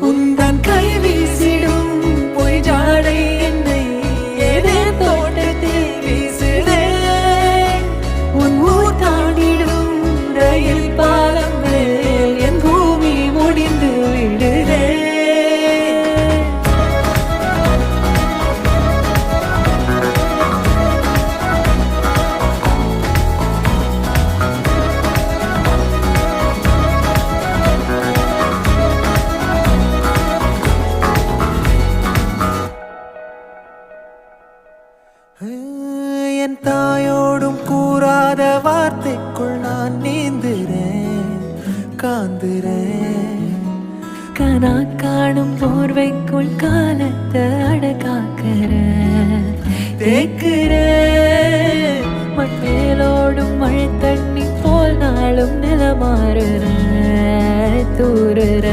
உந்தன் கை வீசிடும் பொய் ஜாடை என்னை ஏதே தோட்டத்தில் வீசுதே. உன் ஊர் தாண்டிடும் ரயில் பாலம் மேல் என் பூமி முடிந்து விடுதே. என் தாயோடும் கூறாத வார்த்தைக்குள் நான் நீந்துறேன், காந்துறேன். கனா காணும் போர்வைக்குள் காலத்தை அடக்காக்கிற தேக்குற. மண்ணேலோடும் மழை தண்ணி போல் நாளும் நிலமாறுற தூறுற.